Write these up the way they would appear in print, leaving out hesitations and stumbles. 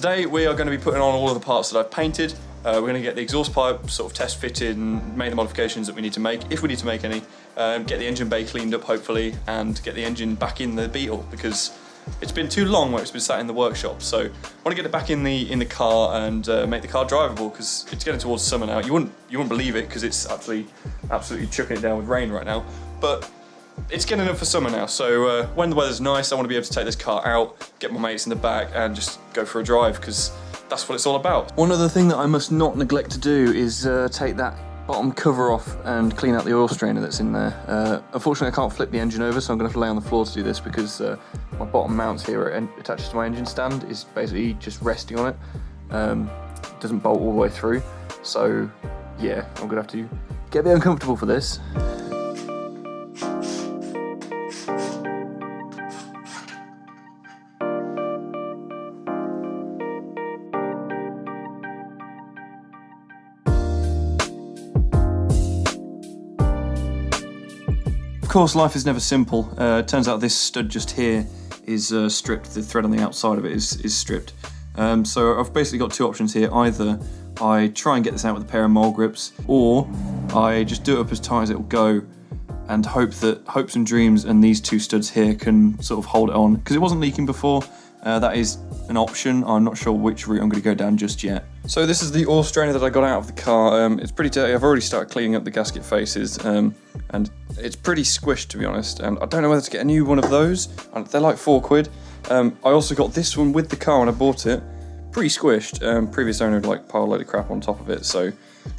today we are going to be putting on all of the parts that I've painted. We're going to get the exhaust pipe sort of test fitted and make the modifications that we need to make, if we need to make any. Get the engine bay cleaned up hopefully, and get the engine back in the Beetle, because it's been too long where it's been sat in the workshop. So I want to get it back in the car and make the car drivable, because it's getting towards summer now. You wouldn't believe it, because it's actually absolutely chucking it down with rain right now. But it's getting up for summer now, so when the weather's nice, I want to be able to take this car out, get my mates in the back, and just go for a drive, because that's what it's all about. One other thing that I must not neglect to do is take that bottom cover off and clean out the oil strainer that's in there. Unfortunately, I can't flip the engine over, so I'm going to have to lay on the floor to do this, because my bottom mounts here attached to my engine stand is basically just resting on it. It doesn't bolt all the way through, so yeah, I'm going to have to get a bit uncomfortable for this. Of course, life is never simple. It turns out this stud just here is stripped. The thread on the outside of it is stripped. So I've basically got two options here. Either I try and get this out with a pair of mole grips, or I just do it up as tight as it'll go and hope that hopes and dreams and these two studs here can sort of hold it on, because it wasn't leaking before. That is an option. I'm not sure which route I'm going to go down just yet. So this is the oil strainer that I got out of the car. It's pretty dirty. I've already started cleaning up the gasket faces, and it's pretty squished, to be honest. And I don't know whether to get a new one of those. They're like £4. I also got this one with the car when I bought it. Pretty squished. Previous owner had like piled a load of crap on top of it, so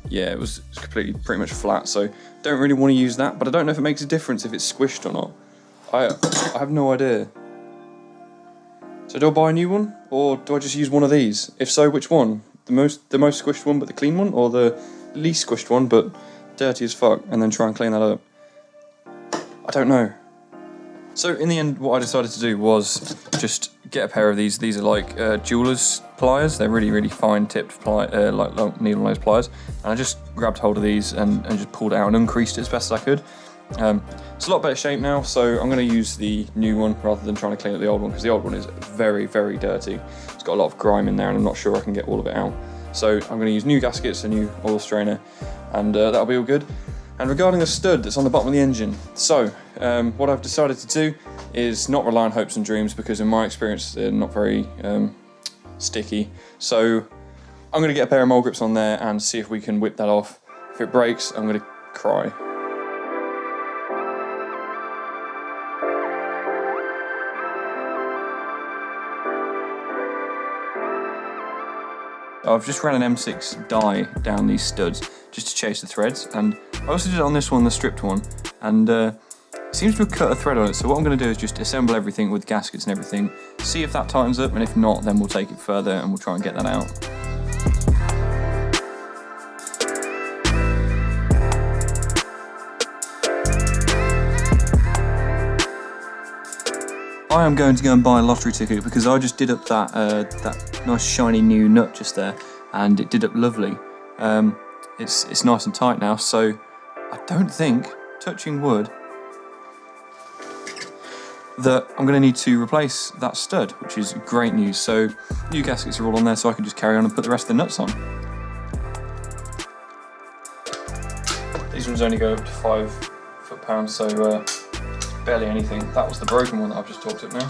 yeah, it was completely pretty much flat. So don't really want to use that, but I don't know if it makes a difference if it's squished or not. I have no idea. So do I buy a new one, or do I just use one of these? If so, which one? The most squished one but the clean one, or the least squished one but dirty as fuck, and then try and clean that up? I don't know. So in the end, what I decided to do was just get a pair of these. These are like jeweler's pliers. They're really, really fine tipped like needle nose pliers. And I just grabbed hold of these and just pulled it out and uncreased it as best as I could. It's a lot better shape now, so I'm going to use the new one rather than trying to clean up the old one, because the old one is very, very dirty. It's got a lot of grime in there and I'm not sure I can get all of it out. So I'm going to use new gaskets, a new oil strainer, and that'll be all good. And regarding the stud that's on the bottom of the engine, so what I've decided to do is not rely on hopes and dreams, because in my experience they're not very sticky. So I'm going to get a pair of mole grips on there and see if we can whip that off. If it breaks, I'm going to cry. I've just ran an M6 dye down these studs just to chase the threads, and I also did it on this one, the stripped one, and it seems to have cut a thread on it. So what I'm going to do is just assemble everything with gaskets and everything, see if that tightens up, and if not, then we'll take it further and we'll try and get that out. I am going to go and buy a lottery ticket, because I just did up that nice shiny new nut just there, and it did up lovely. It's nice and tight now, so I don't think, touching wood, that I'm going to need to replace that stud, which is great news. So new gaskets are all on there, so I can just carry on and put the rest of the nuts on. These ones only go up to 5 foot-pounds, so barely anything. That was the broken one that I've just torqued up now.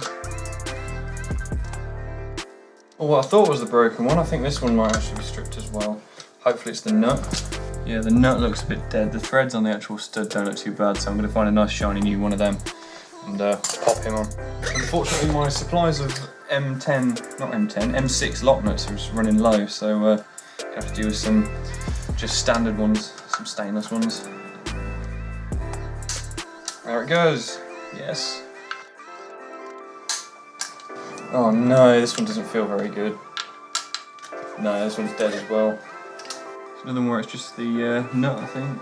Well, what I thought was the broken one, I think this one might actually be stripped as well. Hopefully it's the nut. Yeah, the nut looks a bit dead. The threads on the actual stud don't look too bad, so I'm going to find a nice shiny new one of them and pop him on. Unfortunately, my supplies of M6 lock nuts are just running low, so I have to do with some just standard ones, some stainless ones. There it goes. Yes. Oh no, this one doesn't feel very good. No, this one's dead as well. There's another one where it's just the nut, I think.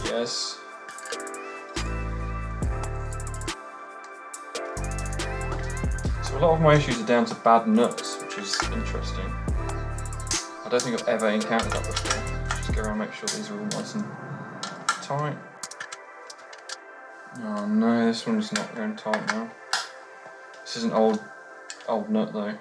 Yes. So a lot of my issues are down to bad nuts, which is interesting. I don't think I've ever encountered that before. Just go around and make sure these are all nice and tight. Oh no, this one's not going tight now. This is an old nut though.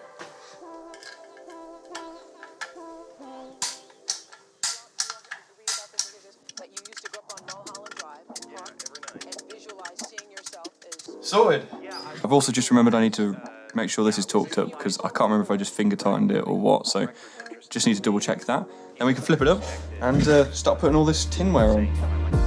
Sorted! I've also just remembered I need to make sure this is torqued up because I can't remember if I just finger tightened it or what, so just need to double check that. Then we can flip it up and start putting all this tinware on.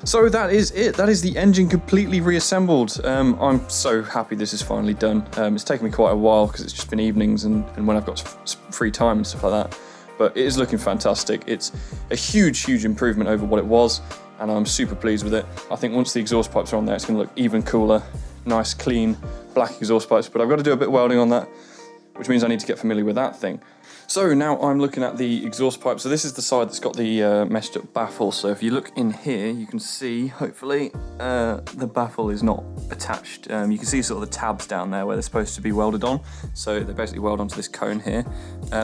So that is it. That is the engine completely reassembled. I'm so happy this is finally done. It's taken me quite a while because it's just been evenings and when I've got free time and stuff like that. But it is looking fantastic. It's a huge improvement over what it was, and I'm super pleased with it. I think once the exhaust pipes are on there, it's going to look even cooler. Nice, clean, black exhaust pipes. But I've got to do a bit of welding on that, which means I need to get familiar with that thing. So now I'm looking at the exhaust pipe. So this is the side that's got the messed up baffle. So if you look in here, you can see, hopefully, the baffle is not attached. You can see sort of the tabs down there where they're supposed to be welded on. So they basically weld onto this cone here.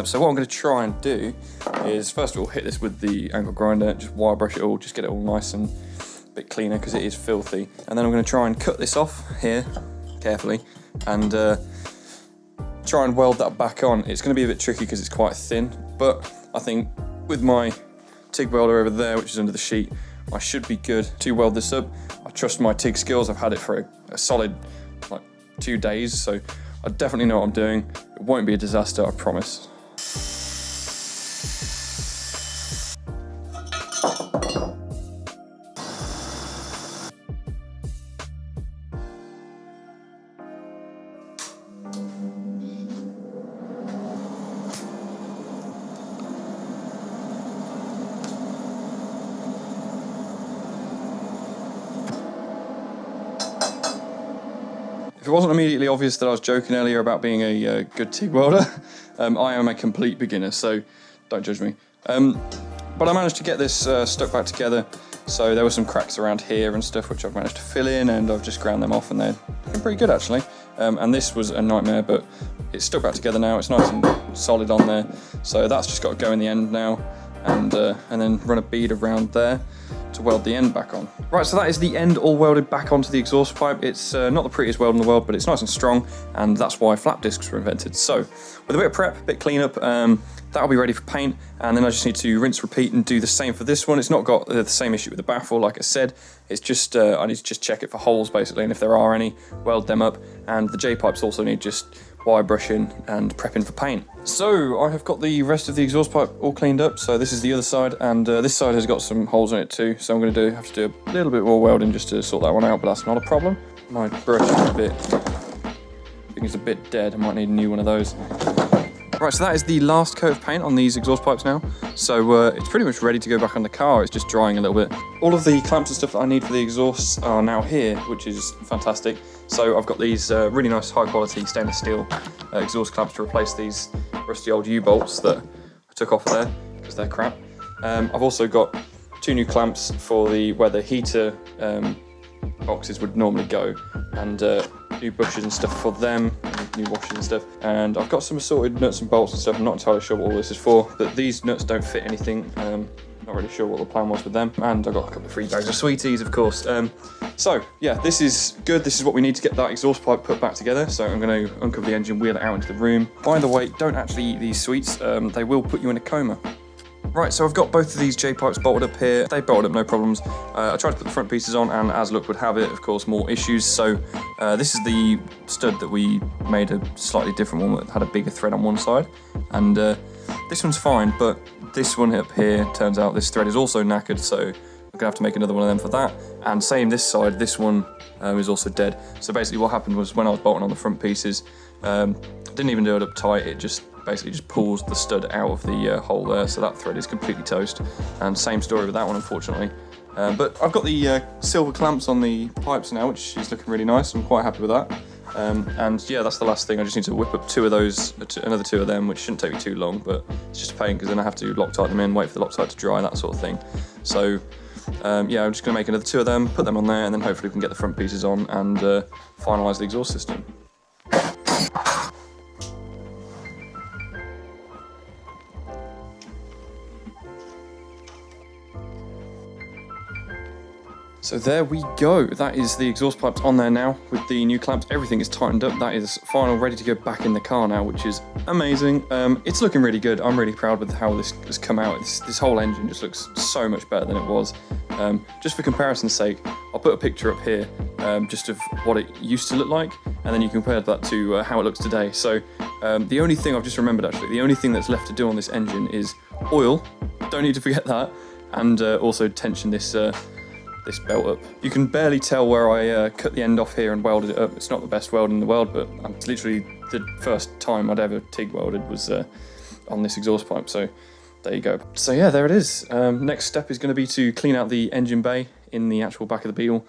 So what I'm going to try and do is, first of all, hit this with the angle grinder, just wire brush it all, just get it all nice and a bit cleaner because it is filthy. And then I'm going to try and cut this off here, carefully, and try and weld that back on. It's going to be a bit tricky because it's quite thin, but I think with my TIG welder over there, which is under the sheet, I should be good to weld this up. I trust my TIG skills. I've had it for a solid like 2 days, so I definitely know what I'm doing. It won't be a disaster, I promise. If it wasn't immediately obvious that I was joking earlier about being a good TIG welder, I am a complete beginner, so don't judge me. But I managed to get this stuck back together, so there were some cracks around here and stuff which I've managed to fill in, and I've just ground them off and they're looking pretty good actually. And this was a nightmare, but it's stuck back together now, it's nice and solid on there, so that's just got to go in the end now, and then run a bead around there to weld the end back on. Right, so that is the end all welded back onto the exhaust pipe. It's not the prettiest weld in the world, but it's nice and strong, and that's why flap discs were invented. So with a bit of prep, a bit of cleanup, that'll be ready for paint, and then I just need to rinse, repeat, and do the same for this one. It's not got the same issue with the baffle, like I said. It's just, I need to just check it for holes, basically, and if there are any, weld them up, and the J-pipes also need just wire brushing and prepping for paint. So I have got the rest of the exhaust pipe all cleaned up, so this is the other side, and this side has got some holes in it too, so I'm going to have to do a little bit more welding just to sort that one out, but that's not a problem. My brush is a bit dead. I might need a new one of those. Right, so that is the last coat of paint on these exhaust pipes now. So it's pretty much ready to go back on the car. It's just drying a little bit. All of the clamps and stuff that I need for the exhausts are now here, which is fantastic. So I've got these really nice high quality stainless steel exhaust clamps to replace these rusty old U-bolts that I took off there because they're crap. I've also got 2 new clamps for where the heater boxes would normally go, and new bushes and stuff for them, new washers and stuff. And I've got some assorted nuts and bolts and stuff. I'm not entirely sure what all this is for, but these nuts don't fit anything. Not really sure what the plan was with them. And I've got a couple of free bags of sweeties, of course. So yeah, this is good. This is what we need to get that exhaust pipe put back together. So I'm going to uncover the engine, wheel it out into the room. By the way, don't actually eat these sweets. They will put you in a coma. Right, so I've got both of these J-pipes bolted up here. They bolted up no problems. I tried to put the front pieces on, and as luck would have it, of course, more issues. So this is the stud that we made a slightly different one that had a bigger thread on one side. And this one's fine, but this one up here, turns out this thread is also knackered, so I'm gonna have to make another one of them for that. And same this side, this one is also dead. So basically what happened was when I was bolting on the front pieces, didn't even do it up tight, it just basically just pulls the stud out of the hole there, so that thread is completely toast. And same story with that one, unfortunately. But I've got the silver clamps on the pipes now, which is looking really nice. I'm quite happy with that. And yeah, that's the last thing. I just need to whip up 2 of those, another 2 of them, which shouldn't take me too long, but it's just a pain because then I have to Loctite them in, wait for the Loctite to dry, that sort of thing. So yeah, I'm just going to make another 2 of them, put them on there, and then hopefully we can get the front pieces on and finalise the exhaust system. So there we go, that is the exhaust pipes on there now with the new clamps. Everything is tightened up, that is final, ready to go back in the car now, which is amazing. It's looking really good. I'm really proud with how this has come out. This whole engine just looks so much better than it was. Just for comparison's sake, I'll put a picture up here just of what it used to look like, and then you compare that to how it looks today. So the only thing I've just remembered actually, the only thing that's left to do on this engine is oil, don't need to forget that, and also tension this belt up. You can barely tell where I cut the end off here and welded it up. It's not the best weld in the world, but it's literally the first time I'd ever TIG welded was on this exhaust pipe, so there you go. So yeah, there it is. Next step is going to be to clean out the engine bay in the actual back of the Beetle,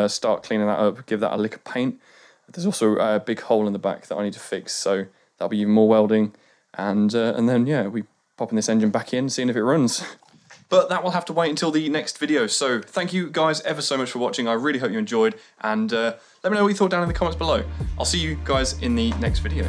start cleaning that up, give that a lick of paint. There's also a big hole in the back that I need to fix, so that'll be even more welding, and then yeah, we popping this engine back in, seeing if it runs. But that will have to wait until the next video. So thank you guys ever so much for watching. I really hope you enjoyed. And let me know what you thought down in the comments below. I'll see you guys in the next video.